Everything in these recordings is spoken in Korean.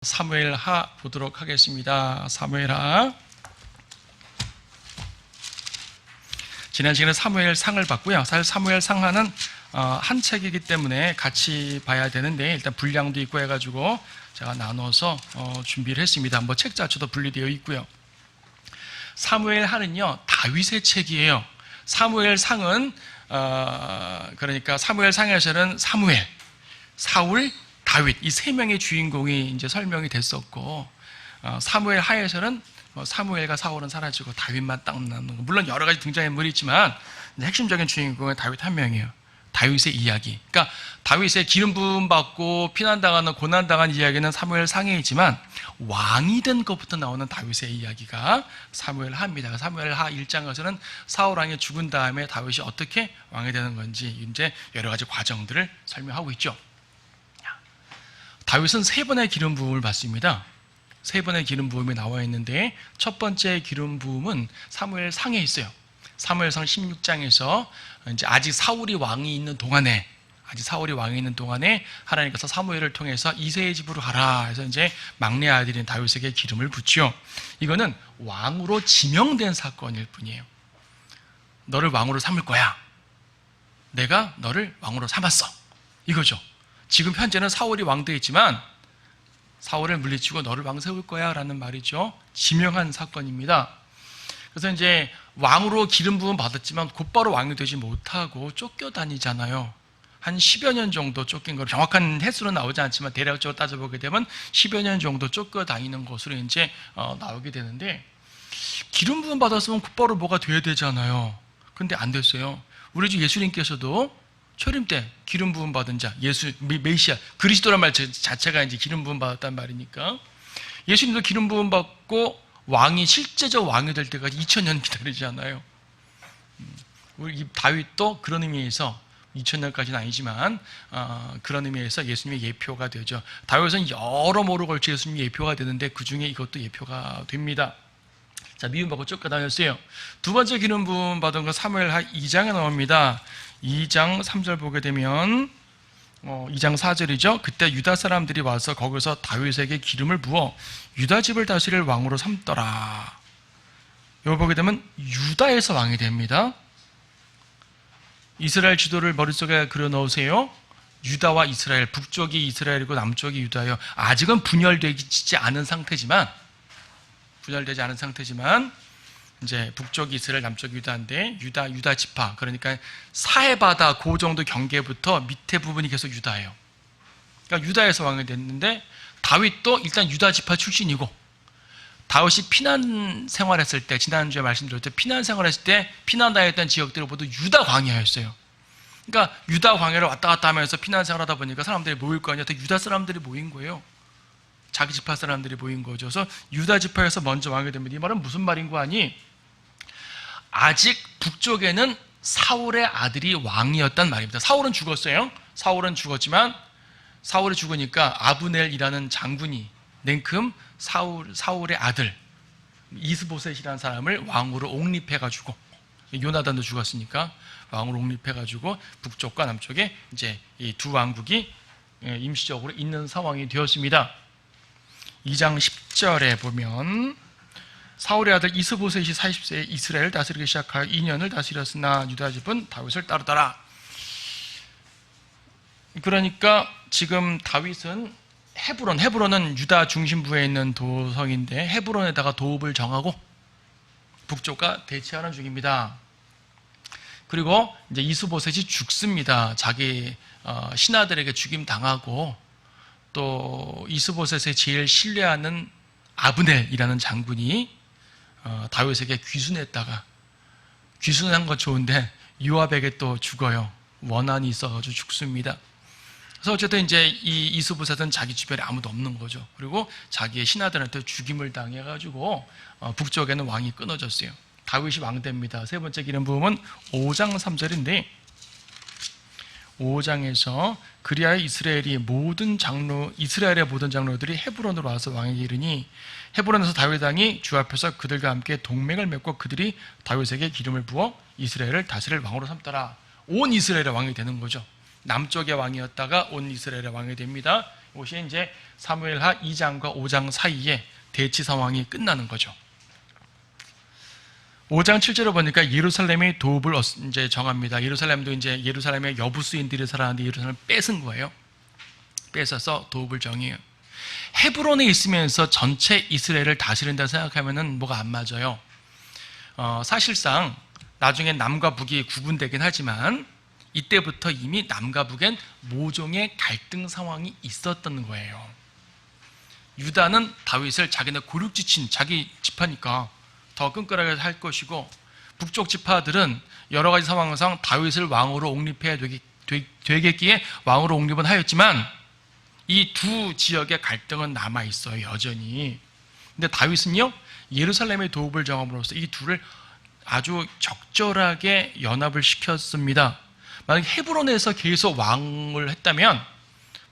사무엘하 보도록 하겠습니다. 사무엘하. 지난 시간에 사무엘상을 봤고요. 사실 사무엘상하는 한 책이기 때문에 같이 봐야 되는데 일단 분량도 있고 해가지고 제가 나눠서 준비를 했습니다. 뭐 책 자체도 분리되어 있고요. 사무엘하는요 다윗의 책이에요. 사무엘상은 그러니까 사무엘상에서는 사무엘, 사울, 다윗 이 세 명의 주인공이 이제 설명이 됐었고, 사무엘 하에서는 사무엘과 사울은 사라지고 다윗만 딱 남는 거. 물론 여러 가지 등장인물이 있지만 핵심적인 주인공은 다윗 한 명이에요. 다윗의 이야기. 그러니까 다윗의 기름 부음 받고 피난당하는 고난당한 이야기는 사무엘 상에 있지만 왕이 된 것부터 나오는 다윗의 이야기가 사무엘 하입니다. 사무엘 하 1장에서는 사울 왕이 죽은 다음에 다윗이 어떻게 왕이 되는 건지 이제 여러 가지 과정들을 설명하고 있죠. 다윗은 세 번의 기름 부음을 받습니다. 세 번의 기름 부음이 나와 있는데 첫 번째 기름 부음은 사무엘 상에 있어요. 사무엘상 16장에서 이제 아직 사울이 왕이 있는 동안에 하나님께서 사무엘을 통해서 이새의 집으로 가라 해서 이제 막내 아들인 다윗에게 기름을 붓죠. 이거는 왕으로 지명된 사건일 뿐이에요. 너를 왕으로 삼을 거야. 내가 너를 왕으로 삼았어. 이거죠. 지금 현재는 사울이 왕되어 있지만 사울을 물리치고 너를 왕 세울 거야 라는 말이죠. 지명한 사건입니다. 그래서 이제 왕으로 기름 부음 받았지만 곧바로 왕이 되지 못하고 쫓겨다니잖아요. 한 10여 년 정도 쫓긴 거로, 정확한 횟수는 나오지 않지만 대략적으로 따져보게 되면 10여 년 정도 쫓겨다니는 것으로 이제 나오게 되는데, 기름 부음 받았으면 곧바로 뭐가 돼야 되잖아요. 근데 안 됐어요. 우리 주 예수님께서도 초림 때 기름 부음 받은 자, 예수, 메시아, 그리스도란 말 자체가 이제 기름 부음 받았단 말이니까 예수님도 기름 부음 받고 왕이 실제적 왕이 될 때까지 2000년 기다리잖아요. 우리 다윗도 그런 의미에서 2000년까지는 아니지만 그런 의미에서 예수님의 예표가 되죠. 다윗은 여러모로 걸쳐 예수님의 예표가 되는데 그 중에 이것도 예표가 됩니다. 자, 미움받고 쫓겨다녔어요. 두 번째 기름 부음 받은 건 사무엘하 2장에 나옵니다. 2장 3절 보게 되면 2장 4절이죠. 그때 유다 사람들이 와서 거기서 다윗에게 기름을 부어 유다 집을 다스릴 왕으로 삼더라. 여기 보게 되면 유다에서 왕이 됩니다. 이스라엘 지도를 머릿속에 그려 넣으세요. 유다와 이스라엘, 북쪽이 이스라엘이고 남쪽이 유다예요. 아직은 분열되지 않은 상태지만 이제 북쪽이 이스라엘, 남쪽이 유다인데 유다 지파, 그러니까 사해바다 그 정도 경계부터 밑에 부분이 계속 유다예요. 그러니까 유다에서 왕이 됐는데 다윗도 일단 유다 지파 출신이고, 다윗이 피난 생활했을 때, 지난주에 말씀드렸죠. 피난 생활했을 때 피난 다녔던 지역들을 모두 유다 광야였어요. 그러니까 유다 광야를 왔다 갔다 하면서 피난 생활하다 보니까 사람들이 모일 거 아니에요. 유다 사람들이 모인 거예요. 자기 지파 사람들이 모인 거죠. 그래서 유다 지파에서 먼저 왕이 됩니다. 이 말은 무슨 말인 거 아니? 아직 북쪽에는 사울의 아들이 왕이었단 말입니다. 사울은 죽었어요. 사울은 죽었지만 사울이 죽으니까 아브넬이라는 장군이 냉큼 사울의 아들 이스보셋이라는 사람을 왕으로 옹립해가지고, 요나단도 죽었으니까 왕으로 옹립해가지고 북쪽과 남쪽에 이제 이 두 왕국이 임시적으로 있는 상황이 되었습니다. 2장 10절에 보면 사울의 아들 이스보셋이 40세에 이스라엘을 다스리기 시작하여 2년을 다스렸으나 유다 집은 다윗을 따르더라. 그러니까 지금 다윗은 헤브론은 유다 중심부에 있는 도성인데 헤브론에다가 도읍을 정하고 북쪽과 대치하는 중입니다. 그리고 이제 이스보셋이 죽습니다. 자기 신하들에게 죽임 당하고, 또 이스보셋의 제일 신뢰하는 아브넬이라는 장군이 다윗에게 귀순했다가, 귀순한 건 좋은데 요압에게 또 죽어요. 원한이 있어가지고 죽습니다. 그래서 어쨌든 이제 이 이스보셋은 자기 주변에 아무도 없는 거죠. 그리고 자기의 신하들한테 죽임을 당해가지고 북쪽에는 왕이 끊어졌어요. 다윗이 왕됩니다. 세 번째 기름 부음은 5장 3절인데 5장에서 그리하여 이스라엘의 모든 장로들이 헤브론으로 와서 왕에게 이르니 헤브론에서 다윗 왕이 주 앞에서 그들과 함께 동맹을 맺고 그들이 다윗에게 기름을 부어 이스라엘을 다스릴 왕으로 삼더라. 온 이스라엘의 왕이 되는 거죠. 남쪽의 왕이었다가 온 이스라엘의 왕이 됩니다. 이것이 이제 사무엘하 2장과 5장 사이에 대치 상황이 끝나는 거죠. 5장 7절을 보니까 예루살렘의 도읍을 이제 정합니다. 예루살렘도 이제 예루살렘의 여부수인들이 살아가는데 예루살렘을 뺏은 거예요. 뺏어서 도읍을 정해요. 헤브론에 있으면서 전체 이스라엘을 다스린다 생각하면은 뭐가 안 맞아요. 사실상 나중에 남과 북이 구분되긴 하지만 이때부터 이미 남과 북엔 모종의 갈등 상황이 있었던 거예요. 유다는 다윗을 자기네 고륙지친 자기 지파니까 더 끈끈하게 할 것이고, 북쪽 지파들은 여러 가지 상황상 다윗을 왕으로 옹립해야 되겠기에 왕으로 옹립은 하였지만 이 두 지역의 갈등은 남아 있어요, 여전히. 근데 다윗은요, 예루살렘의 도읍을 정함으로써 이 둘을 아주 적절하게 연합을 시켰습니다. 만약 헤브론에서 계속 왕을 했다면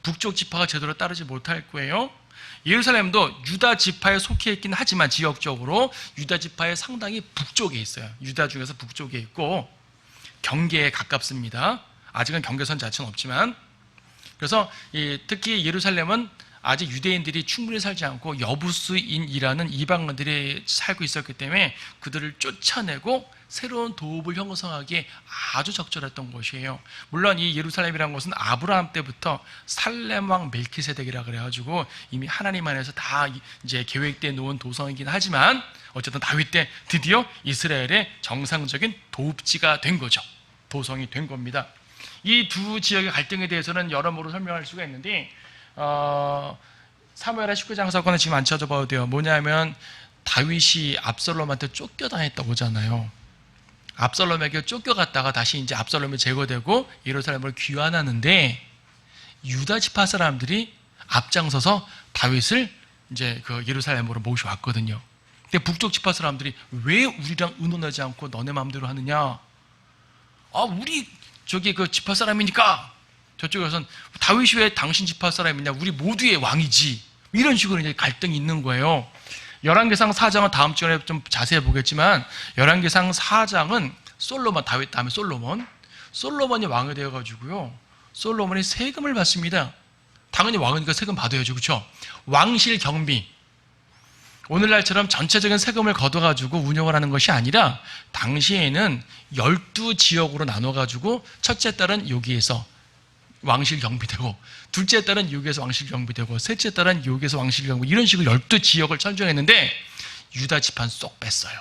북쪽 지파가 제대로 따르지 못할 거예요. 예루살렘도 유다 지파에 속해 있긴 하지만 지역적으로 유다 지파의 상당히 북쪽에 있어요. 유다 중에서 북쪽에 있고 경계에 가깝습니다. 아직은 경계선 자체는 없지만. 그래서 특히 예루살렘은 아직 유대인들이 충분히 살지 않고 여부수인이라는 이방인들이 살고 있었기 때문에 그들을 쫓아내고 새로운 도읍을 형성하기에 아주 적절했던 곳이에요. 물론 이 예루살렘이라는 것은 아브라함 때부터 살렘 왕 멜키세덱이라 그래가지고 이미 하나님 안에서 다 이제 계획되어 놓은 도성이긴 하지만 어쨌든 다윗 때 드디어 이스라엘의 정상적인 도읍지가 된 거죠. 도성이 된 겁니다. 이 두 지역의 갈등에 대해서는 여러모로 설명할 수가 있는데 사무엘하 19장 사건은 지금 안 찾아봐도 돼요. 뭐냐면 다윗이 압살롬한테 쫓겨다녔다고 하잖아요. 압살롬에게 쫓겨갔다가 다시 이제 압살롬이 제거되고 예루살렘을 귀환하는데 유다 지파 사람들이 앞장서서 다윗을 이제 그 예루살렘으로 모셔왔거든요. 근데 북쪽 지파 사람들이 왜 우리랑 의논하지 않고 너네 마음대로 하느냐? 우리 저기 그 지파 사람이니까. 저쪽에서는 다윗이 왜 당신 지파 사람이냐? 우리 모두의 왕이지. 이런 식으로 이제 갈등이 있는 거예요. 열왕기상 4장은 다음 주에 좀 자세히 보겠지만 열왕기상 4장은 솔로몬, 다윗 다음에 솔로몬이 왕이 되어가지고요. 솔로몬이 세금을 받습니다. 당연히 왕이니까 세금 받아야죠, 그렇죠? 왕실 경비. 오늘날처럼 전체적인 세금을 걷어가지고 운영을 하는 것이 아니라 당시에는 12지역으로 나눠가지고 첫째 딸은 여기에서 왕실 경비되고 둘째 딸은 여기에서 왕실 경비되고 셋째 딸은 여기에서 왕실 경비, 이런 식으로 12지역을 천정했는데 유다 지파는 쏙 뺐어요.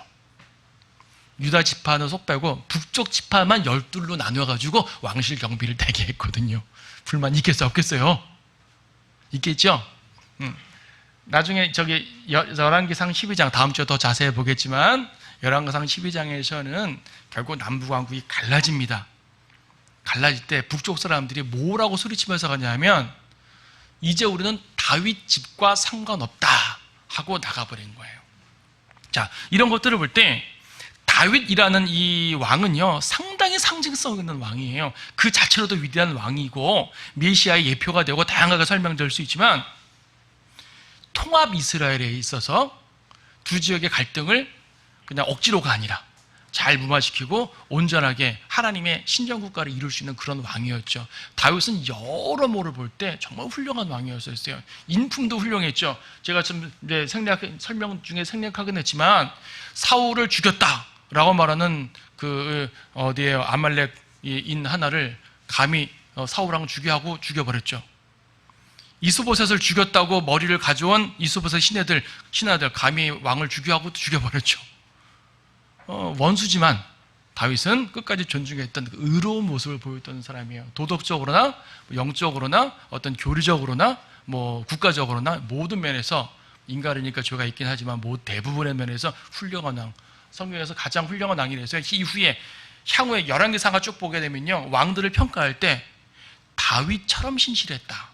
유다 지파는 쏙 빼고 북쪽 지파만 12로 나눠가지고 왕실 경비를 대게 했거든요. 불만 있겠어요, 없겠어요? 있겠죠? 나중에 저기 열왕기상 12장 다음 주에 더 자세히 보겠지만 열왕기상 12장에서는 결국 남북왕국이 갈라집니다. 갈라질 때 북쪽 사람들이 뭐라고 소리치면서 가냐면 이제 우리는 다윗 집과 상관없다 하고 나가버린 거예요. 자, 이런 것들을 볼 때 다윗이라는 이 왕은요 상당히 상징성 있는 왕이에요. 그 자체로도 위대한 왕이고 메시아의 예표가 되고 다양하게 설명될 수 있지만 통합 이스라엘에 있어서 두 지역의 갈등을 그냥 억지로가 아니라 잘 무마시키고 온전하게 하나님의 신정국가를 이룰 수 있는 그런 왕이었죠. 다윗은 여러모로 볼 때 정말 훌륭한 왕이었어요. 인품도 훌륭했죠. 제가 좀 설명 중에 생략하긴 했지만 사울을 죽였다라고 말하는 그 어디에요? 아말렉인 하나를 감히 사울왕 죽여하고 죽여버렸죠. 이스보셋을 죽였다고 머리를 가져온 이스보셋 신하들 감히 왕을 죽여하고 죽여버렸죠. 원수지만 다윗은 끝까지 존중했던 그 의로운 모습을 보였던 사람이에요. 도덕적으로나 영적으로나 어떤 교리적으로나 뭐 국가적으로나 모든 면에서 인간이니까 죄가 있긴 하지만 대부분의 면에서 훌륭한 왕, 성경에서 가장 훌륭한 왕이라서 이후에 향후에 열왕기상을 쭉 보게 되면요 왕들을 평가할 때 다윗처럼 신실했다,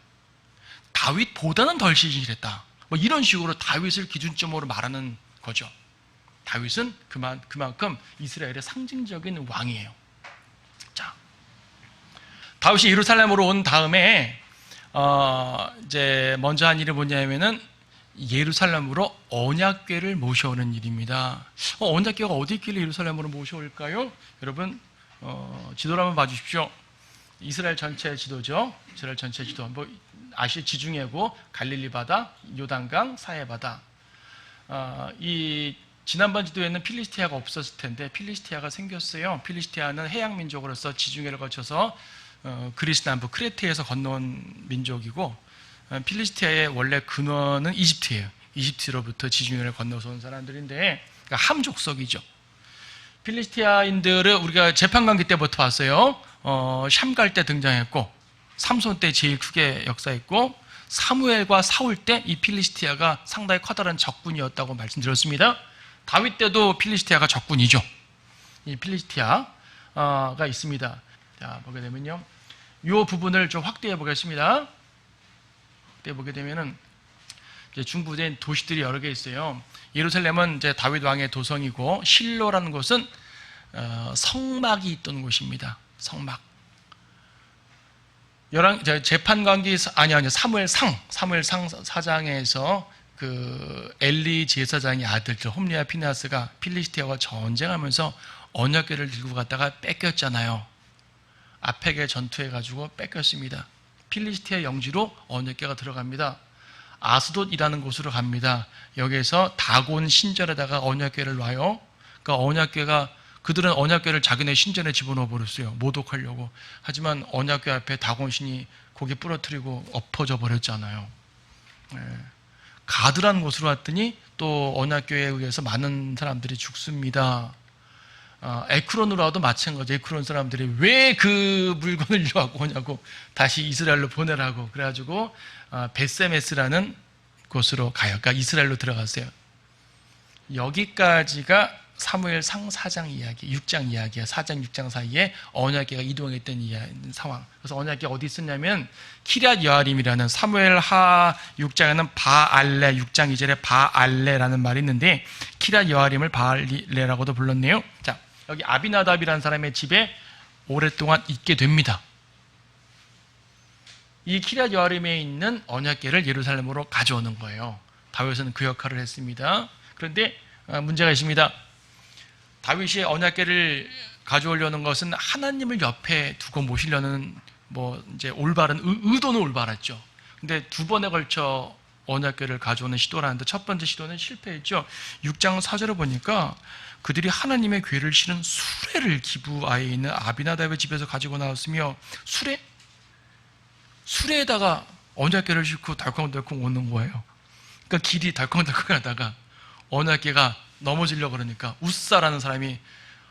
다윗보다는 덜 신실했다, 뭐 이런 식으로 다윗을 기준점으로 말하는 거죠. 다윗은 그만큼 이스라엘의 상징적인 왕이에요. 자, 다윗이 예루살렘으로 온 다음에 이제 먼저 한 일이 뭐냐면은 예루살렘으로 언약궤를 모셔오는 일입니다. 언약궤가 어디 있길래 예루살렘으로 모셔올까요? 여러분 지도를 한번 봐주십시오. 이스라엘 전체 지도죠. 이스라엘 전체 지도. 뭐 지중해고, 갈릴리 바다, 요단강, 사해 바다. 이 지난번 지도에는 필리스티아가 없었을 텐데 필리스티아가 생겼어요. 필리스티아는 해양 민족으로서 지중해를 거쳐서 그리스 남부 크레테에서 건너온 민족이고, 필리스티아의 원래 근원은 이집트예요. 이집트로부터 지중해를 건너서 온 사람들인데, 그러니까 함 족속이죠. 필리스티아인들을 우리가 재판관계 때부터 봤어요. 샴갈 때 등장했고, 삼손 때 제일 크게 역사했고, 사무엘과 사울 때 이 필리스티아가 상당히 커다란 적군이었다고 말씀드렸습니다. 다윗 때도 필리스티아가 적군이죠. 이 필리스티아가 있습니다. 자, 보게 되면요, 이 부분을 좀 확대해 보겠습니다. 확대해 보게 되면은 이제 중부된 도시들이 여러 개 있어요. 예루살렘은 이제 다윗 왕의 도성이고, 실로라는 곳은 성막이 있던 곳입니다. 성막. 재판관기 사무엘상 4장에서 그 엘리 제사장의 아들들 홈리와 피네하스가 필리스티아와 전쟁하면서 언약궤를 들고 갔다가 뺏겼잖아요. 아펙에 전투해가지고 뺏겼습니다. 필리스티아 영지로 언약궤가 들어갑니다. 아스돗이라는 곳으로 갑니다. 여기에서 다곤 신전에다가 언약궤를 놔요. 그러니까 그들은 언약궤를 자기네 신전에 집어넣어 버렸어요. 모독하려고. 하지만 언약궤 앞에 다곤 신이 고개 부러뜨리고 엎어져 버렸잖아요. 가드라는 곳으로 왔더니 또 언약궤에 의해서 많은 사람들이 죽습니다. 에크론으로 와도 마찬가지예요. 에크론 사람들이 왜 그 물건을 갖고 오냐고 다시 이스라엘로 보내라고 그래가지고 벳세메스라는 곳으로 가요. 그러니까 이스라엘로 들어갔어요. 여기까지가 사무엘상 4장 이야기, 6장 이야기야. 4장, 6장 사이에 언약궤가 이동했던 상황. 그래서 언약궤가 어디 있었냐면 키럇 여아림이라는, 사무엘하 6장에는 바알레, 6장 2절에 바알레라는 말이 있는데 키럇 여아림을 바알레라고도 불렀네요. 자, 여기 아비나답이라는 사람의 집에 오랫동안 있게 됩니다. 이 키럇 여아림에 있는 언약궤를 예루살렘으로 가져오는 거예요. 다윗은 그 역할을 했습니다. 그런데 문제가 있습니다. 다윗이 언약궤를 가져오려는 것은 하나님을 옆에 두고 모시려는 이제 올바른 의도는 올바랐죠. 근데 두 번에 걸쳐 언약궤를 가져오는 시도를 하는데 첫 번째 시도는 실패했죠. 6장 4절을 보니까 그들이 하나님의 궤를 실은 수레를 기브아에 있는 아비나답의 집에서 가지고 나왔으며, 수레에다가 언약궤를 싣고 덜컹덜컹 오는 거예요. 그러니까 길이 덜컹덜컹하다가 언약궤가 넘어지려고 그러니까 웃사라는 사람이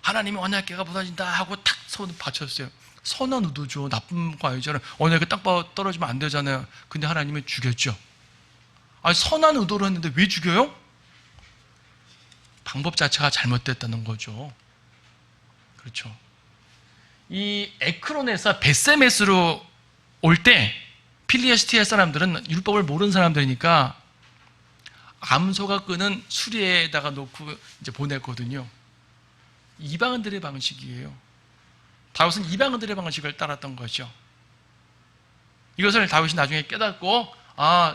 하나님의 언약궤가 무너진다 하고 탁 손을 받쳤어요. 선한 의도죠. 나쁜 거 아니잖아요. 언약궤 딱 떨어지면 안 되잖아요. 근데 하나님은 죽였죠. 아니, 선한 의도로 했는데 왜 죽여요? 방법 자체가 잘못됐다는 거죠. 그렇죠. 이 에크론에서 벳세메스로 올 때 필리스티아 사람들은 율법을 모르는 사람들이니까 암소가 끄는 수레에다가 놓고 이제 보냈거든요. 이방인들의 방식이에요. 다윗은 이방인들의 방식을 따랐던 거죠. 이것을 다윗이 나중에 깨닫고,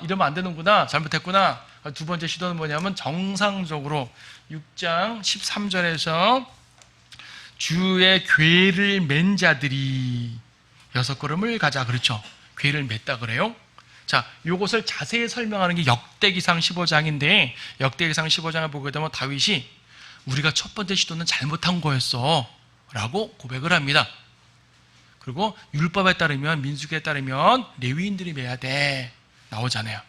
이러면 안 되는구나, 잘못했구나. 두 번째 시도는 뭐냐면 정상적으로 6장 13절에서 주의 궤를 맨 자들이 6걸음을 가자. 그렇죠. 궤를 맸다 그래요. 자, 이것을 자세히 설명하는 게 역대기상 15장인데, 역대기상 15장을 보게 되면 다윗이 우리가 첫 번째 시도는 잘못한 거였어 라고 고백을 합니다. 그리고 율법에 따르면, 민수기에 따르면 레위인들이 매야 돼 나오잖아요.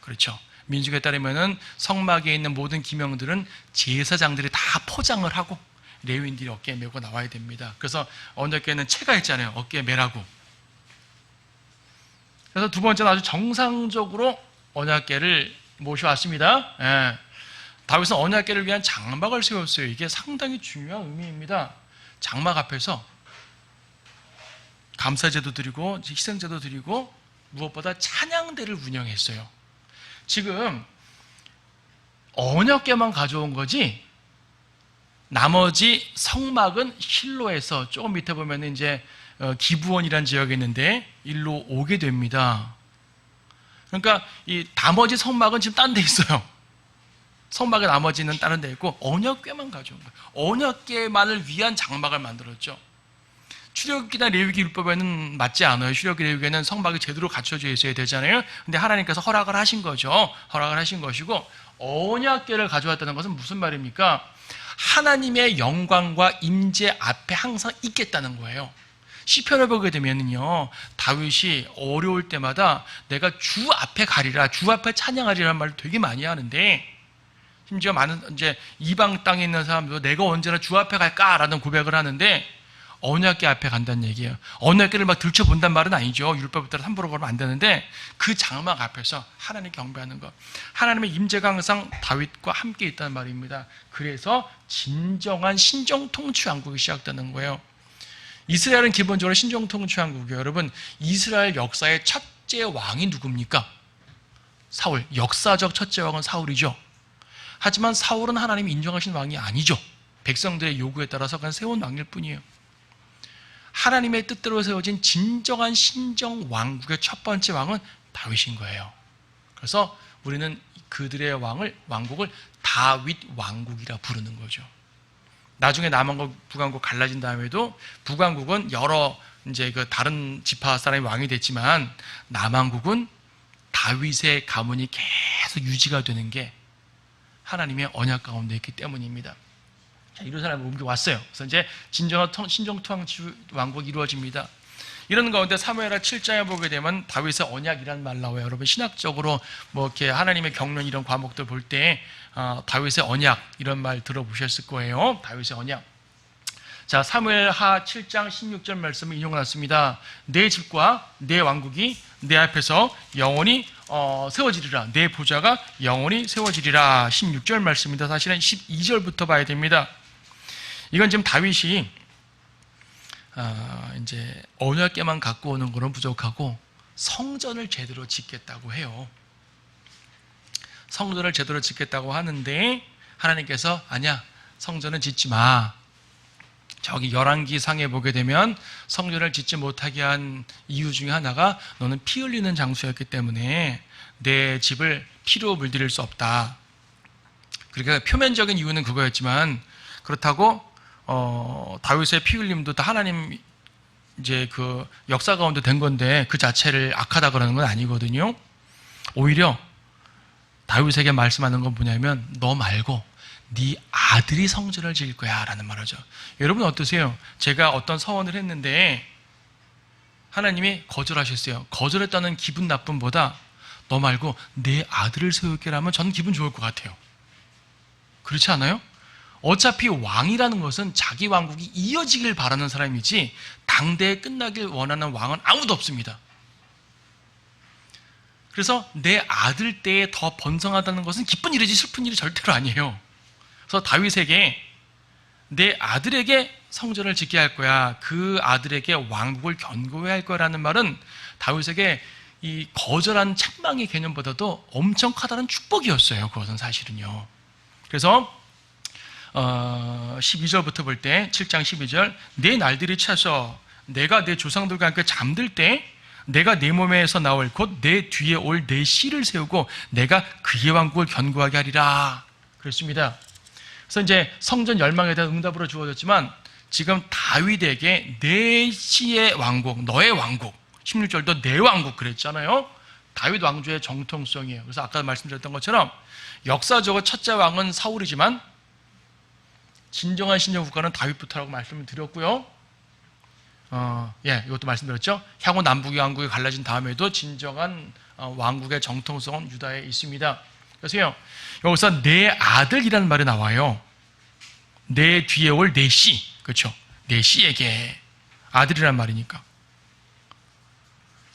그렇죠. 민수기에 따르면은 성막에 있는 모든 기명들은 제사장들이 다 포장을 하고 레위인들이 어깨에 메고 나와야 됩니다. 그래서 언약궤는 채가 있잖아요. 어깨에 메라고. 그래서 두 번째는 아주 정상적으로 언약궤를 모셔왔습니다. 다윗은 언약궤를 위한 장막을 세웠어요. 이게 상당히 중요한 의미입니다. 장막 앞에서 감사제도 드리고 희생제도 드리고 무엇보다 찬양대를 운영했어요. 지금 언약궤만 가져온 거지 나머지 성막은 실로에서 조금 밑에 보면 이제 기브온이라는 지역이 있는데 일로 오게 됩니다. 그러니까 이 나머지 성막은 지금 딴 데 있어요. 성막의 나머지는 다른 데 있고 언약궤만 가져온 거예요. 언약궤만을 위한 장막을 만들었죠. 출애굽기나 레위기 율법에는 맞지 않아요. 출애굽기 레위기에는 성막이 제대로 갖춰져 있어야 되잖아요. 근데 하나님께서 허락을 하신 거죠. 허락을 하신 것이고, 언약궤를 가져왔다는 것은 무슨 말입니까? 하나님의 영광과 임재 앞에 항상 있겠다는 거예요. 시편을 보게 되면요, 다윗이 어려울 때마다 내가 주 앞에 가리라, 주 앞에 찬양하리라는 말을 되게 많이 하는데, 심지어 많은 이제 이방 땅에 있는 사람도 내가 언제나 주 앞에 갈까라는 고백을 하는데, 언약궤 앞에 간다는 얘기예요. 언약궤를 막 들춰본단 말은 아니죠. 율법에 따라 함부로 걸으면 안 되는데, 그 장막 앞에서 하나님 경배하는 것, 하나님의 임재가 항상 다윗과 함께 있다는 말입니다. 그래서 진정한 신정통치왕국이 시작되는 거예요. 이스라엘은 기본적으로 신정통치왕국이에요. 여러분, 이스라엘 역사의 첫째 왕이 누굽니까? 사울. 역사적 첫째 왕은 사울이죠. 하지만 사울은 하나님이 인정하신 왕이 아니죠. 백성들의 요구에 따라서 그냥 세운 왕일 뿐이에요. 하나님의 뜻대로 세워진 진정한 신정 왕국의 첫 번째 왕은 다윗인 거예요. 그래서 우리는 그들의 왕국을 다윗 왕국이라 부르는 거죠. 나중에 남왕국, 북왕국 갈라진 다음에도 북왕국은 여러 이제 그 다른 지파 사람이 왕이 됐지만, 남왕국은 다윗의 가문이 계속 유지가 되는 게 하나님의 언약 가운데 있기 때문입니다. 자, 이런 사람이 옮겨왔어요. 그래서 이제 진정한 신정통치 왕국이 이루어집니다. 이런 가운데 사무엘하 7장에 보게 되면 다윗의 언약이라는 말 나와요. 여러분, 신학적으로 뭐 이렇게 하나님의 경륜 이런 과목들 볼 때 다윗의 언약 이런 말 들어보셨을 거예요. 다윗의 언약. 자, 사무엘하 7장 16절 말씀을 인용해놨습니다. 내 집과 내 왕국이 내 앞에서 영원히 세워지리라. 내 보좌가 영원히 세워지리라. 16절 말씀입니다. 사실은 12절부터 봐야 됩니다. 이건 지금 다윗이 이제 언약궤만 갖고 오는 것은 부족하고 성전을 제대로 짓겠다고 해요. 성전을 제대로 짓겠다고 하는데 하나님께서 아니야, 성전은 짓지 마. 저기 열왕기 상에 보게 되면 성전을 짓지 못하게 한 이유 중에 하나가 너는 피 흘리는 장소였기 때문에 내 집을 피로 물들일 수 없다. 그러니까 표면적인 이유는 그거였지만, 그렇다고 다윗의 피 흘림도 다 하나님 이제 그 역사 가운데 된 건데 그 자체를 악하다 그러는 건 아니거든요. 오히려 다윗에게 말씀하는 건 뭐냐면, 너 말고 네 아들이 성전을 지을 거야 라는 말이죠. 여러분 어떠세요? 제가 어떤 서원을 했는데 하나님이 거절하셨어요. 거절했다는 기분 나쁨보다 너 말고 내 아들을 세울게라면 저는 기분 좋을 것 같아요. 그렇지 않아요? 어차피 왕이라는 것은 자기 왕국이 이어지길 바라는 사람이지 당대에 끝나길 원하는 왕은 아무도 없습니다. 그래서 내 아들 때에 더 번성하다는 것은 기쁜 일이지 슬픈 일이 절대로 아니에요. 그래서 다윗에게 내 아들에게 성전을 짓게 할 거야, 그 아들에게 왕국을 견고해야 할 거라는 말은 다윗에게 이 거절한 책망의 개념보다도 엄청 커다란 축복이었어요. 그것은 사실은요. 그래서 12절부터 볼 때 7장 12절, 내 날들이 차서 내가 내 조상들과 함께 잠들 때 내가 내 몸에서 나올 곧 내 뒤에 올 내 씨를 세우고 내가 그의 왕국을 견고하게 하리라 그랬습니다. 그래서 이제 성전 열망에 대한 응답으로 주어졌지만, 지금 다윗에게 내 씨의 왕국, 너의 왕국, 16절도 내 왕국 그랬잖아요. 다윗 왕조의 정통성이에요. 그래서 아까 말씀드렸던 것처럼 역사적으로 첫째 왕은 사울이지만 진정한 신정 국가는 다윗부터라고 말씀을 드렸고요. 이것도 말씀드렸죠. 향후 남북의 왕국이 갈라진 다음에도 진정한 왕국의 정통성은 유다에 있습니다. 그래서요, 여기서 내 아들이라는 말이 나와요. 내 뒤에 올 내 씨, 그렇죠? 내 씨에게 아들이란 말이니까.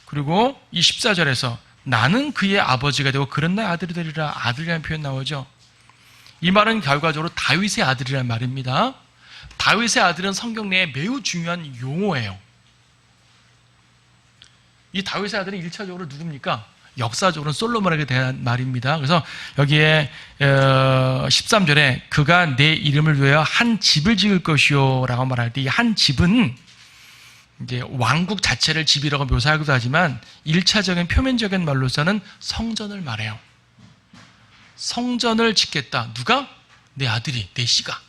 그리고 이 14절에서 나는 그의 아버지가 되고 그런 나의 아들이 되리라, 아들이라는 표현 나오죠. 이 말은 결과적으로 다윗의 아들이라는 말입니다. 다윗의 아들은 성경 내에 매우 중요한 용어예요. 이 다윗의 아들은 1차적으로 누굽니까? 역사적으로는 솔로몬에게 대한 말입니다. 그래서 여기에 13절에 그가 내 이름을 위하여 한 집을 지을 것이요 라고 말할 때, 이 한 집은 이제 왕국 자체를 집이라고 묘사하기도 하지만 1차적인 표면적인 말로서는 성전을 말해요. 성전을 짓겠다. 누가? 내 아들이, 내 씨가.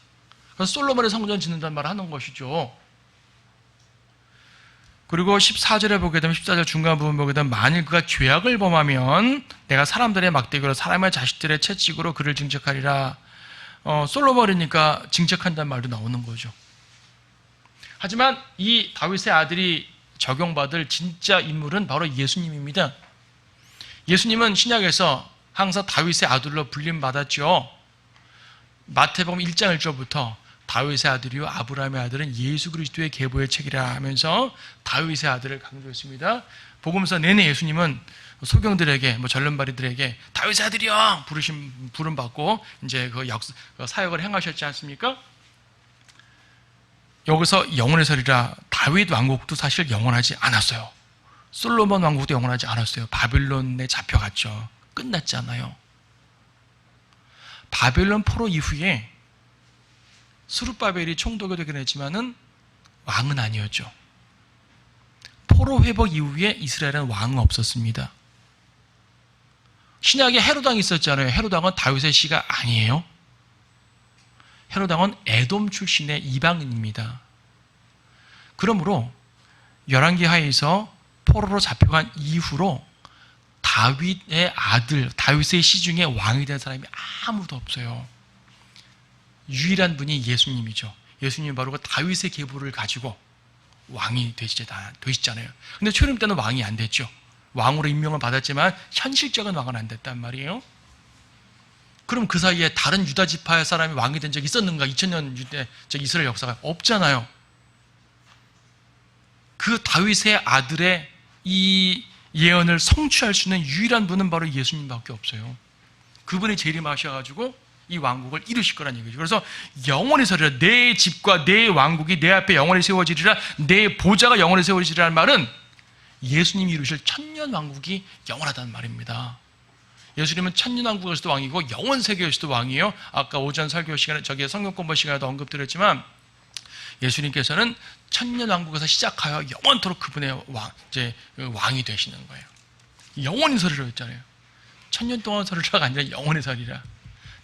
그래서 솔로몬의 성전 짓는다는 말을 하는 것이죠. 그리고 14절에 보게 되면 14절 중간 부분 보게 되면 만일 그가 죄악을 범하면 내가 사람들의 막대기로 사람의 자식들의 채찍으로 그를 징책하리라. 솔로몬이니까 징책한다는 말도 나오는 거죠. 하지만 이 다윗의 아들이 적용받을 진짜 인물은 바로 예수님입니다. 예수님은 신약에서 항상 다윗의 아들로 불림받았죠. 마태복음 1장 1절부터 다윗의 아들이요 아브라함의 아들은 예수 그리스도의 계보의 책이라 하면서 다윗의 아들을 강조했습니다. 복음서 내내 예수님은 소경들에게 전름발이들에게 다윗의 아들이여 부름 받고 이제 그 사역을 행하셨지 않습니까? 여기서 영원의 설이라 다윗 왕국도 사실 영원하지 않았어요. 솔로몬 왕국도 영원하지 않았어요. 바빌론에 잡혀갔죠. 끝났지 않아요. 바벨론 포로 이후에 스룹바벨이 총독이 되긴 했지만은 왕은 아니었죠. 포로 회복 이후에 이스라엘은 왕은 없었습니다. 신약에 헤롯 왕이 있었잖아요. 헤롯 왕은 다윗의 씨가 아니에요. 헤롯 왕은 에돔 출신의 이방인입니다. 그러므로 열왕기 하에서 포로로 잡혀간 이후로 다윗의 아들, 다윗의 씨 중에 왕이 된 사람이 아무도 없어요. 유일한 분이 예수님이죠. 예수님이 바로 그 다윗의 계보를 가지고 왕이 되시잖아요. 근데 초림 때는 왕이 안 됐죠. 왕으로 임명을 받았지만 현실적인 왕은 안 됐단 말이에요. 그럼 그 사이에 다른 유다 지파의 사람이 왕이 된 적이 있었는가? 2000년 이스라엘 역사가 없잖아요. 그 다윗의 아들의 이 예언을 성취할 수 있는 유일한 분은 바로 예수님밖에 없어요. 그분이 재림하셔가지고 이 왕국을 이루실 거란 얘기죠. 그래서 영원히 서리라. 내 집과 내 왕국이 내 앞에 영원히 세워지리라. 내 보좌가 영원히 세워지리라는 말은 예수님이 이루실 천년 왕국이 영원하다는 말입니다. 예수님은 천년 왕국에서도 왕이고 영원 세계에서도 왕이에요. 아까 오전 설교 시간에 성경 공부 시간에도 언급드렸지만 예수님께서는 천년 왕국에서 시작하여 영원토록 그분의 왕이 되시는 거예요. 영원히 서리라 했잖아요. 천년 동안 서리라가 아니라 영원히 서리라.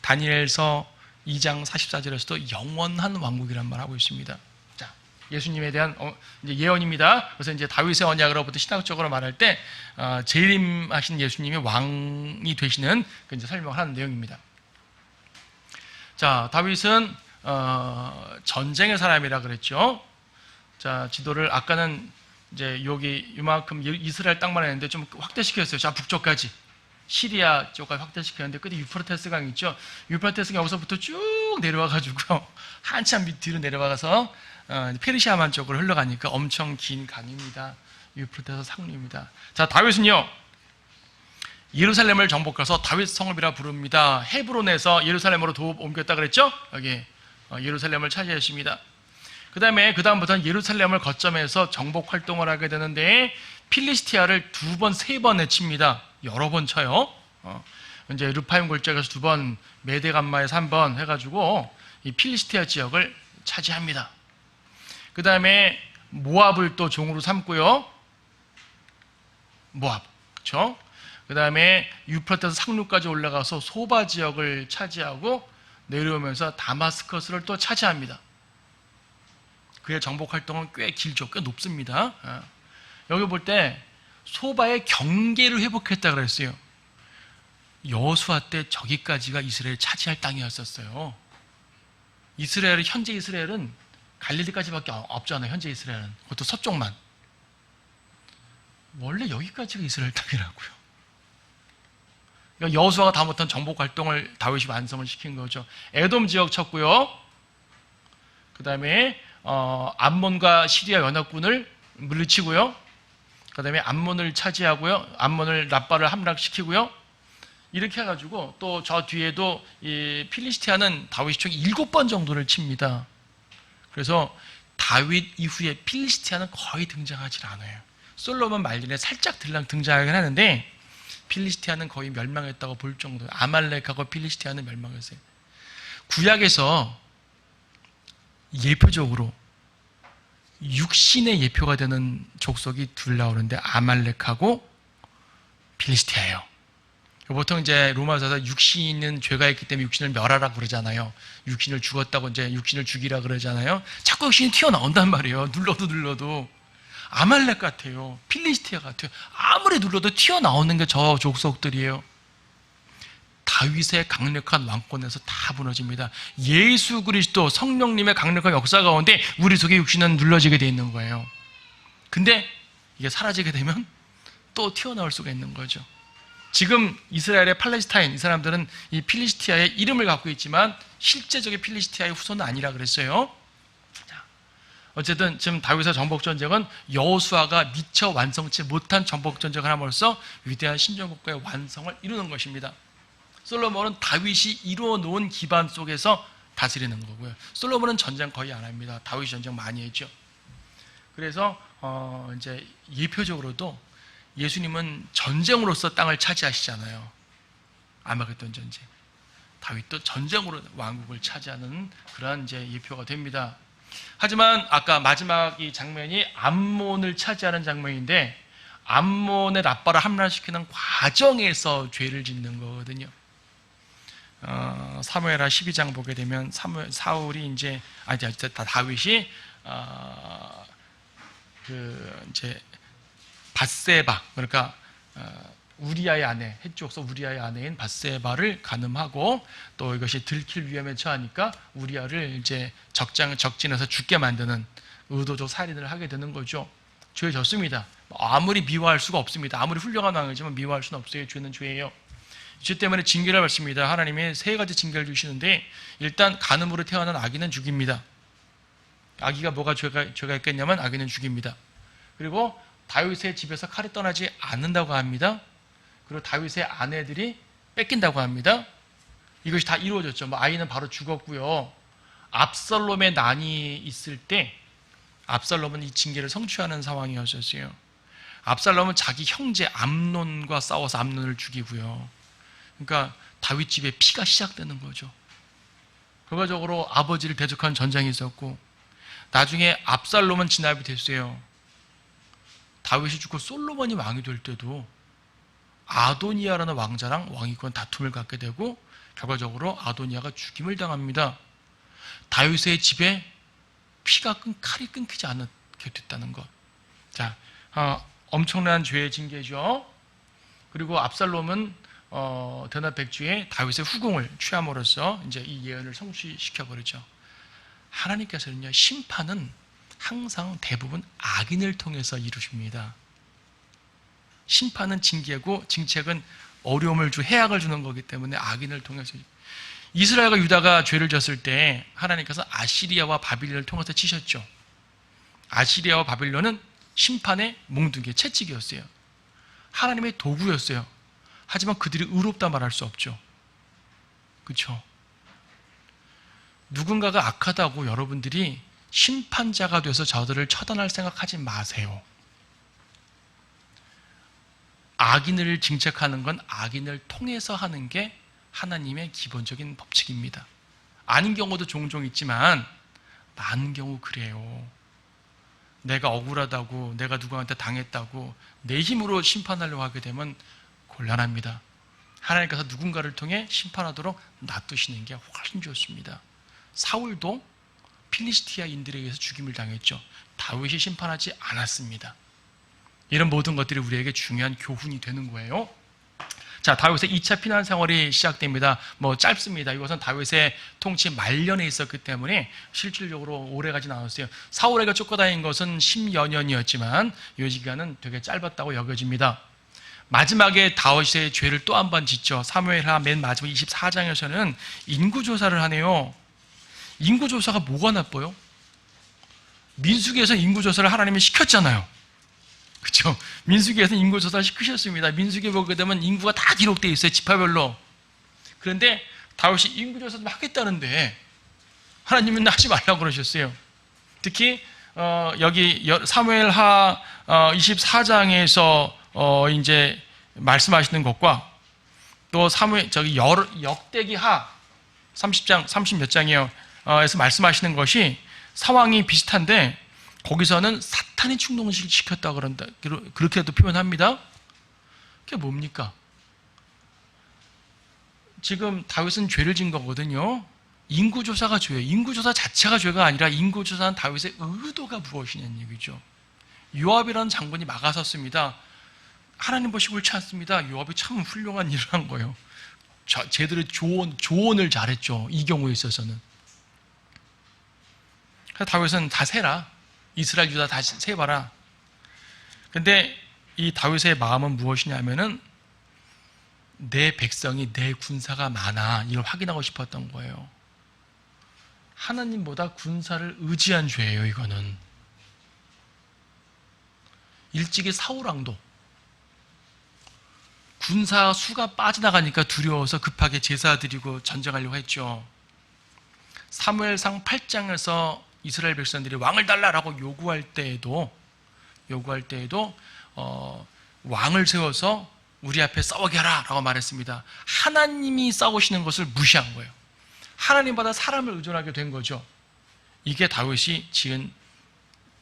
다니엘서 2장 44절에서도 영원한 왕국이란 말 하고 있습니다. 자, 예수님에 대한 이제 예언입니다. 그래서 이제 다윗의 언약으로부터 신학적으로 말할 때 재림하신 예수님이 왕이 되시는 그 이제 설명을 하는 내용입니다. 자, 다윗은 전쟁의 사람이라 그랬죠. 자, 지도를 아까는 이제 여기 이만큼 이스라엘 땅만 했는데 좀 확대시켰어요. 자, 북쪽까지. 시리아 쪽까지 확대시켰는데 끝에 유프라테스 강 있죠. 유프라테스가 여기서부터 쭉 내려와가지고 한참 밑 뒤로 내려와서 페르시아만 쪽으로 흘러가니까 엄청 긴 강입니다. 유프라테스 상류입니다. 자, 다윗은요 예루살렘을 정복해서 다윗 성읍이라 부릅니다. 헤브론에서 예루살렘으로 옮겼다 그랬죠. 여기 예루살렘을 차지했습니다. 그 다음부터는 예루살렘을 거점해서 정복 활동을 하게 되는데 필리스티아를 2번, 3번 해칩니다. 여러 번 쳐요. 이제 르파임 골짜기에서 2번, 메대감마에서 1번 해가지고 이 필리스티아 지역을 차지합니다. 그 다음에 모압을 또 종으로 삼고요. 모압, 그렇죠? 그 다음에 유프라테스 상류까지 올라가서 소바 지역을 차지하고 내려오면서 다마스커스를 또 차지합니다. 그의 정복 활동은 꽤 길죠. 꽤 높습니다. 여기 볼 때 소바의 경계를 회복했다 그랬어요. 여호수아 때 저기까지가 이스라엘 차지할 땅이었었어요. 현재 이스라엘은 갈릴리까지밖에 없잖아요. 현재 이스라엘은. 그것도 서쪽만. 원래 여기까지가 이스라엘 땅이라고요. 그러니까 여호수아가 다 못한 정복 활동을 다윗이 완성을 시킨 거죠. 에돔 지역 쳤고요. 그 다음에 암몬과 시리아 연합군을 물리치고요. 그 다음에 암몬을 차지하고요. 암몬을 랍바를 함락시키고요. 이렇게 해가지고 또 저 뒤에도 이 필리스티아는 다윗이 총 7번 정도를 칩니다. 그래서 다윗 이후에 필리스티아는 거의 등장하지 않아요. 솔로몬 말년에 살짝 등장하긴 하는데 필리스티아는 거의 멸망했다고 볼 정도예요. 아말렉하고 필리스티아는 멸망했어요. 구약에서 예표적으로 육신의 예표가 되는 족속이 둘 나오는데 아말렉하고 필리스티아예요. 보통 이제 로마서에서 육신은 죄가 있기 때문에 육신을 멸하라 그러잖아요. 육신을 죽었다고 이제 육신을 죽이라 그러잖아요. 자꾸 육신이 튀어나온단 말이에요. 눌러도. 아말렉 같아요. 필리스티아 같아요. 아무리 눌러도 튀어나오는 게 저 족속들이에요. 다윗의 강력한 왕권에서 다 무너집니다. 예수 그리스도 성령님의 강력한 역사 가운데 우리 속에 육신은 눌러지게 돼 있는 거예요. 근데 이게 사라지게 되면 또 튀어나올 수가 있는 거죠. 지금 이스라엘의 팔레스타인, 이 사람들은 이 필리스티아의 이름을 갖고 있지만 실제적인 필리스티아의 후손은 아니라 그랬어요. 어쨌든 지금 다윗의 정복전쟁은 여호수아가 미처 완성치 못한 정복전쟁을 함으로써 위대한 신정국가의 완성을 이루는 것입니다. 솔로몬은 다윗이 이루어 놓은 기반 속에서 다스리는 거고요. 솔로몬은 전쟁 거의 안 합니다. 다윗이 전쟁 많이 했죠. 그래서 이제 예표적으로도 예수님은 전쟁으로서 땅을 차지하시잖아요. 아마겟돈 전쟁. 다윗도 전쟁으로 왕국을 차지하는 그러한 이제 예표가 됩니다. 하지만 아까 마지막 이 장면이 암몬을 차지하는 장면인데 암몬의 라빠를 함락시키는 과정에서 죄를 짓는 거거든요. 사무엘하 12장 보게 되면 사울이 이제 다윗이 이제 밧세바, 그러니까 우리아의 아내, 헷족서 우리아의 아내인 밧세바를 간음하고 또 이것이 들킬 위험에 처하니까 우리아를 이제 적진해서 죽게 만드는 의도적 살인을 하게 되는 거죠. 죄에 졌습니다. 아무리 미워할 수가 없습니다. 아무리 훌륭한 왕이지만 미워할 수는 없어요. 죄는 죄예요. 죄 때문에 징계를 받습니다. 하나님이 세 가지 징계를 주시는데 일단 간음으로 태어난 아기는 죽입니다. 아기가 뭐가 죄가 있겠냐면 아기는 죽입니다. 그리고 다윗의 집에서 칼이 떠나지 않는다고 합니다. 그리고 다윗의 아내들이 뺏긴다고 합니다. 이것이 다 이루어졌죠. 아이는 바로 죽었고요. 압살롬의 난이 있을 때 압살롬은 이 징계를 성취하는 상황이었어요. 압살롬은 자기 형제 암논과 싸워서 암논을 죽이고요. 그러니까 다윗 집에 피가 시작되는 거죠. 결과적으로 아버지를 대적한 전쟁이 있었고 나중에 압살롬은 진압이 됐어요. 다윗이 죽고 솔로몬이 왕이 될 때도 아도니아라는 왕자랑 왕위권 다툼을 갖게 되고 결과적으로 아도니아가 죽임을 당합니다. 다윗의 집에 칼이 끊기지 않게 됐다는 것. 자, 엄청난 죄의 징계죠. 그리고 압살롬은 드나백주에 다윗의 후궁을 취함으로써 이제 이 예언을 성취시켜 버리죠. 하나님께서는요, 심판은 항상 대부분 악인을 통해서 이루십니다. 심판은 징계고 징책은 어려움을 해악을 주는 거기 때문에 악인을 통해서. 이스라엘과 유다가 죄를 졌을 때 하나님께서 아시리아와 바빌론을 통해서 치셨죠. 아시리아와 바빌론은 심판의 몽둥이, 채찍이었어요. 하나님의 도구였어요. 하지만 그들이 의롭다 말할 수 없죠. 그렇죠? 누군가가 악하다고 여러분들이 심판자가 돼서 저들을 처단할 생각하지 마세요. 악인을 징책하는 건 악인을 통해서 하는 게 하나님의 기본적인 법칙입니다. 아닌 경우도 종종 있지만 많은 경우 그래요. 내가 억울하다고, 내가 누구한테 당했다고 내 힘으로 심판하려고 하게 되면 곤란합니다. 하나님께서 누군가를 통해 심판하도록 놔두시는 게 훨씬 좋습니다. 사울도 필리스티아인들에 의해서 죽임을 당했죠. 다윗이 심판하지 않았습니다. 이런 모든 것들이 우리에게 중요한 교훈이 되는 거예요. 자, 다윗의 2차 피난 생활이 시작됩니다. 짧습니다. 이것은 다윗의 통치 말년에 있었기 때문에 실질적으로 오래가진 않았어요. 사울에게 쫓겨다닌 것은 10여 년이었지만 이 기간은 되게 짧았다고 여겨집니다. 마지막에 다윗의 죄를 또 한 번 짓죠. 사무엘하 맨 마지막 24장에서는 인구조사를 하네요. 인구조사가 뭐가 나빠요? 민수기에서 인구조사를 하나님이 시켰잖아요. 그렇죠? 민수기에서 인구조사를 시키셨습니다. 민수기에 보게 되면 인구가 다 기록되어 있어요. 지파별로. 그런데 다윗이 인구조사 좀 하겠다는데 하나님은 하지 말라고 그러셨어요. 특히 여기 사무엘하 24장에서 이제 말씀하시는 것과 또 역대기하 30장 30몇 장이에요. 에서 말씀하시는 것이 상황이 비슷한데 거기서는 사탄이 충동을 시켰다 그런다. 그렇게도 표현합니다. 그게 뭡니까? 지금 다윗은 죄를 진 거거든요. 인구조사가 죄예요. 인구조사 자체가 죄가 아니라 인구조사는 다윗의 의도가 무엇이냐는 얘기죠. 요압이라는 장군이 막아섰습니다. 하나님 보시고 옳지 않습니다. 요압이 참 훌륭한 일을 한 거예요. 제대로 조언을 잘했죠. 이 경우에 있어서는. 그래서 다윗은 다 세라. 이스라엘 유다 다 세봐라. 근데 이 다윗의 마음은 무엇이냐면은 내 백성이, 내 군사가 많아, 이걸 확인하고 싶었던 거예요. 하나님보다 군사를 의지한 죄예요. 이거는 일찍이 사울왕도 군사 수가 빠져나가니까 두려워서 급하게 제사 드리고 전쟁하려고 했죠. 사무엘상 8장에서 이스라엘 백성들이 왕을 달라라고 요구할 때에도 왕을 세워서 우리 앞에 싸우게 하라 라고 말했습니다. 하나님이 싸우시는 것을 무시한 거예요. 하나님보다 사람을 의존하게 된 거죠. 이게 다윗이 지은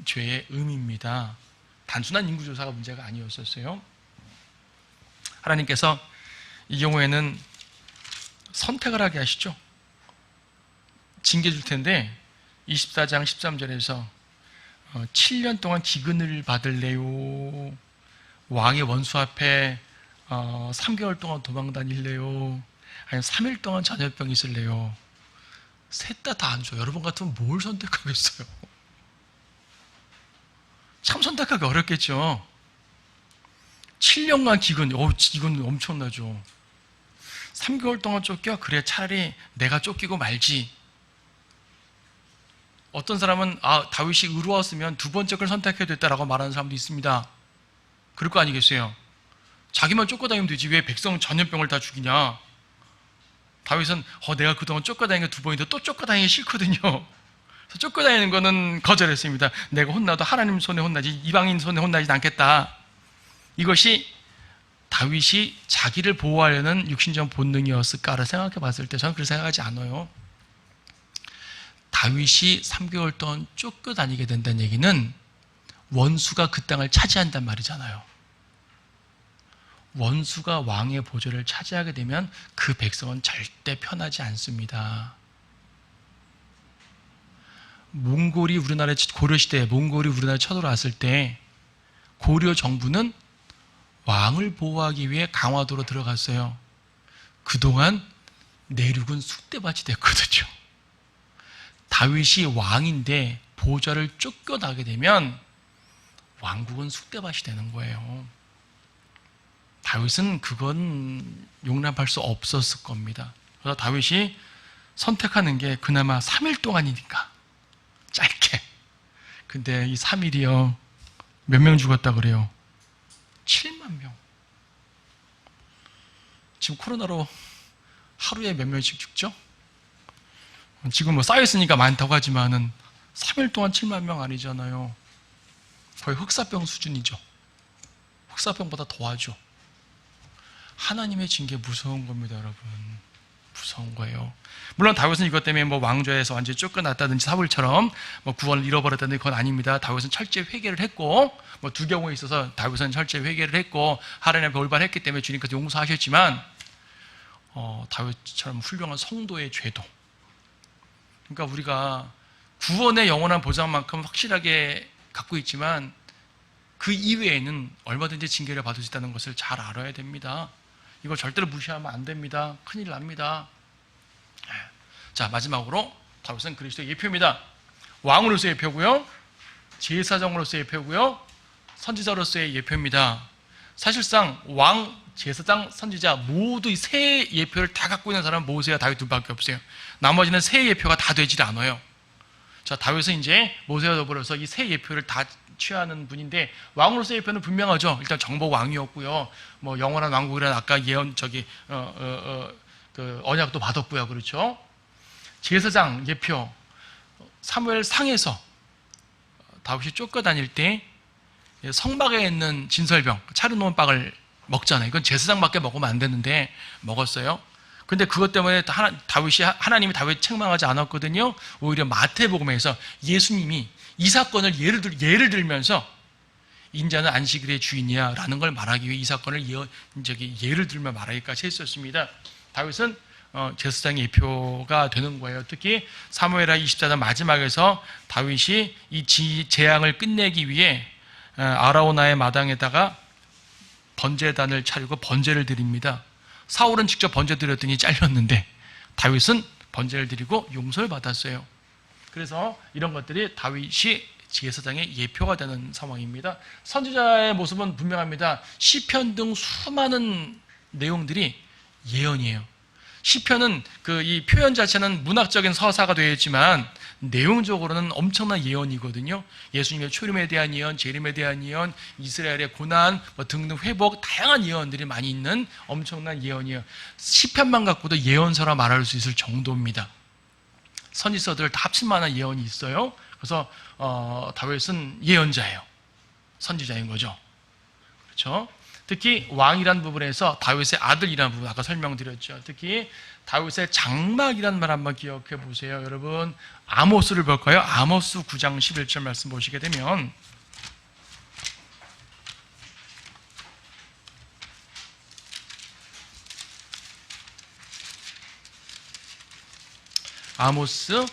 죄의 의미입니다. 단순한 인구조사가 문제가 아니었었어요. 하나님께서 이 경우에는 선택을 하게 하시죠. 징계 줄 텐데 24장 13절에서 7년 동안 기근을 받을래요? 왕의 원수 앞에 3개월 동안 도망 다닐래요? 아니면 3일 동안 전염병 있을래요? 셋 다 안 줘요. 여러분 같으면 뭘 선택하겠어요? 참 선택하기 어렵겠죠. 7년간 기근, 이건 엄청나죠. 3개월 동안 쫓겨? 그래, 차라리 내가 쫓기고 말지. 어떤 사람은 다윗이 의로웠으면 두 번째 걸 선택해야 됐다라고 말하는 사람도 있습니다. 그럴 거 아니겠어요? 자기만 쫓겨다니면 되지 왜 백성 전염병을 다 죽이냐. 다윗은 내가 그동안 쫓겨다니는 게 두 번인데 또 쫓겨다니기 싫거든요. 그래서 쫓겨다니는 거는 거절했습니다. 내가 혼나도 하나님 손에 혼나지 이방인 손에 혼나지 않겠다. 이것이 다윗이 자기를 보호하려는 육신적 본능이었을까를 생각해 봤을 때 저는 그렇게 생각하지 않아요. 다윗이 3개월 동안 쫓겨다니게 된다는 얘기는 원수가 그 땅을 차지한단 말이잖아요. 원수가 왕의 보좌를 차지하게 되면 그 백성은 절대 편하지 않습니다. 몽골이 우리나라에 고려시대에 몽골이 우리나라에 쳐들어왔을 때 고려 정부는 왕을 보호하기 위해 강화도로 들어갔어요. 그동안 내륙은 쑥대밭이 됐거든요. 다윗이 왕인데 보좌를 쫓겨나게 되면 왕국은 쑥대밭이 되는 거예요. 다윗은 그건 용납할 수 없었을 겁니다. 그래서 다윗이 선택하는 게 그나마 3일 동안이니까 짧게. 근데 이 3일이요 몇 명 죽었다 그래요? 7만 명. 지금 코로나로 하루에 몇 명씩 죽죠? 지금 뭐 쌓여있으니까 많다고 하지만은 3일 동안 7만 명 아니잖아요. 거의 흑사병 수준이죠. 흑사병보다 더하죠. 하나님의 징계 무서운 겁니다, 여러분. 무서운 거예요. 물론 다윗은 이것 때문에 뭐 왕좌에서 완전히 쫓겨났다든지 사울처럼 뭐 구원을 잃어버렸다든지 그건 아닙니다. 다윗은 철저히 회개를 했고 뭐 두 경우에 있어서 다윗은 철저히 회개를 했고 하나님 앞에 올바했기 때문에 주님께서 용서하셨지만 다윗처럼 훌륭한 성도의 죄도, 그러니까 우리가 구원의 영원한 보장만큼 확실하게 갖고 있지만 그 이외에는 얼마든지 징계를 받을 수 있다는 것을 잘 알아야 됩니다. 이걸 절대로 무시하면 안 됩니다. 큰일 납니다. 자, 마지막으로 다윗은 그리스도의 예표입니다. 왕으로서의 예표고요, 제사장으로서의 예표고요, 선지자로서의 예표입니다. 사실상 왕, 제사장, 선지자 모두 세 예표를 다 갖고 있는 사람은 모세와 다윗 둘밖에 없어요. 나머지는 세 예표가 다 되질 않아요. 자, 다윗은 이제 모세와 더불어서 이 세 예표를 다 취하는 분인데 왕으로서의 예표는 분명하죠. 일단 정복 왕이었고요. 뭐 영원한 왕국이라는 아까 예언 그 언약도 받았고요. 그렇죠? 제사장 예표, 사무엘 상에서 다윗이 쫓겨다닐 때 성막에 있는 진설병, 차려놓은 빵을 먹잖아요. 이건 제사장밖에 먹으면 안 되는데 먹었어요. 근데 그것 때문에 하나님이 다윗 책망하지 않았거든요. 오히려 마태복음에서 예수님이 이 사건을 예를 들면서 인자는 안식일의 주인이야 라는 걸 말하기 위해 이 사건을 예를 들며 말하기까지 했었습니다. 다윗은 제사장의 예표가 되는 거예요. 특히 사무엘하 24장 마지막에서 다윗이 이 재앙을 끝내기 위해 아라우나의 마당에다가 번제단을 차리고 번제를 드립니다. 사울은 직접 번제 드렸더니 잘렸는데 다윗은 번제를 드리고 용서를 받았어요. 그래서 이런 것들이 다윗이 제사장의 예표가 되는 상황입니다. 선지자의 모습은 분명합니다. 시편 등 수많은 내용들이 예언이에요. 시편은 이 표현 자체는 문학적인 서사가 되어 있지만 내용적으로는 엄청난 예언이거든요. 예수님의 초림에 대한 예언, 재림에 대한 예언, 이스라엘의 고난 등등 회복, 다양한 예언들이 많이 있는 엄청난 예언이에요. 시편만 갖고도 예언서라 말할 수 있을 정도입니다. 선지서들 다 합칠 만한 예언이 있어요. 그래서 다윗은 예언자예요. 선지자인 거죠. 그렇죠? 특히 왕이란 부분에서 다윗의 아들이라는 부분 아까 설명드렸죠. 특히 다윗의 장막이란 말 한번 기억해 보세요. 여러분 아모스를 볼까요? 아모스 9장 11절 말씀 보시게 되면 아모스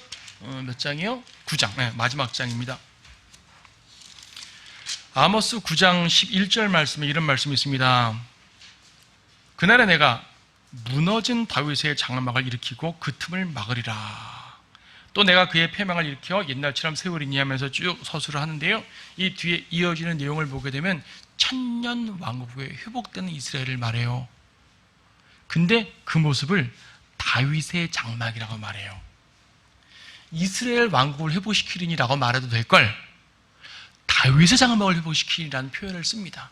몇 장이요? 9장. 네, 마지막 장입니다. 아모스 9장 11절 말씀에 이런 말씀이 있습니다. 그날에 내가 무너진 다윗의 장막을 일으키고 그 틈을 막으리라. 또 내가 그의 패망을 일으켜 옛날처럼 세우리니 하면서 쭉 서술을 하는데요. 이 뒤에 이어지는 내용을 보게 되면 천년 왕국 후에 회복되는 이스라엘을 말해요. 근데 그 모습을 다윗의 장막이라고 말해요. 이스라엘 왕국을 회복시키리니라고 말해도 될걸 다윗의 장막을 회복시키리라는 표현을 씁니다.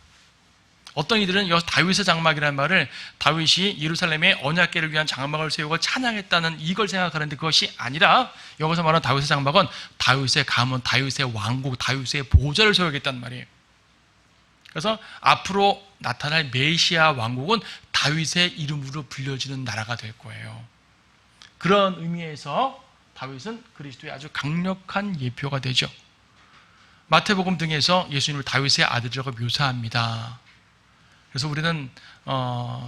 어떤 이들은 여기서 다윗의 장막이라는 말을 다윗이 예루살렘에 언약궤를 위한 장막을 세우고 찬양했다는 이걸 생각하는데 그것이 아니라 여기서 말하는 다윗의 장막은 다윗의 가문, 다윗의 왕국, 다윗의 보좌를 세우겠다는 말이에요. 그래서 앞으로 나타날 메시아 왕국은 다윗의 이름으로 불려지는 나라가 될 거예요. 그런 의미에서 다윗은 그리스도의 아주 강력한 예표가 되죠. 마태복음 등에서 예수님을 다윗의 아들이라고 묘사합니다. 그래서 우리는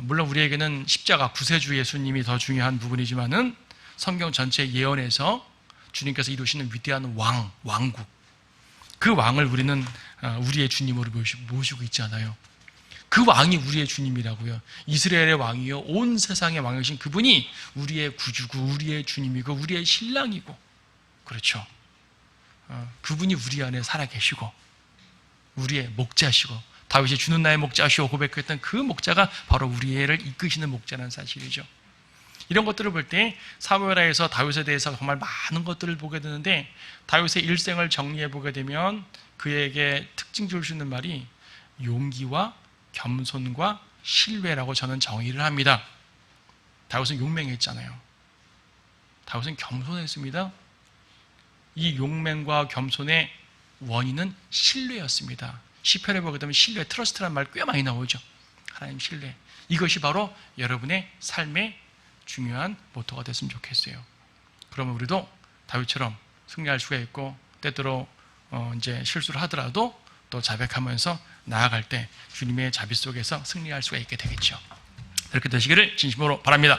물론 우리에게는 십자가 구세주 예수님이 더 중요한 부분이지만은 성경 전체 예언에서 주님께서 이루시는 위대한 왕국 그 왕을 우리는 우리의 주님으로 모시고 있잖아요. 그 왕이 우리의 주님이라고요. 이스라엘의 왕이요 온 세상의 왕이신 그분이 우리의 구주고 우리의 주님이고 우리의 신랑이고 그렇죠. 그분이 우리 안에 살아계시고 우리의 목자시고 다윗이 주는 나의 목자시오 고백했던 그 목자가 바로 우리를 이끄시는 목자라는 사실이죠. 이런 것들을 볼 때 사무엘하에서 다윗에 대해서 정말 많은 것들을 보게 되는데 다윗의 일생을 정리해 보게 되면 그에게 특징 줄 수 있는 말이 용기와 겸손과 신뢰라고 저는 정의를 합니다. 다윗은 용맹했잖아요. 다윗은 겸손했습니다. 이 용맹과 겸손의 원인은 신뢰였습니다. 시편에 보게 되면 신뢰, 트러스트라는 말 꽤 많이 나오죠. 하나님 신뢰. 이것이 바로 여러분의 삶의 중요한 모토가 됐으면 좋겠어요. 그러면 우리도 다윗처럼 승리할 수가 있고 때때로 이제 실수를 하더라도 또 자백하면서 나아갈 때 주님의 자비 속에서 승리할 수가 있게 되겠죠. 그렇게 되시기를 진심으로 바랍니다.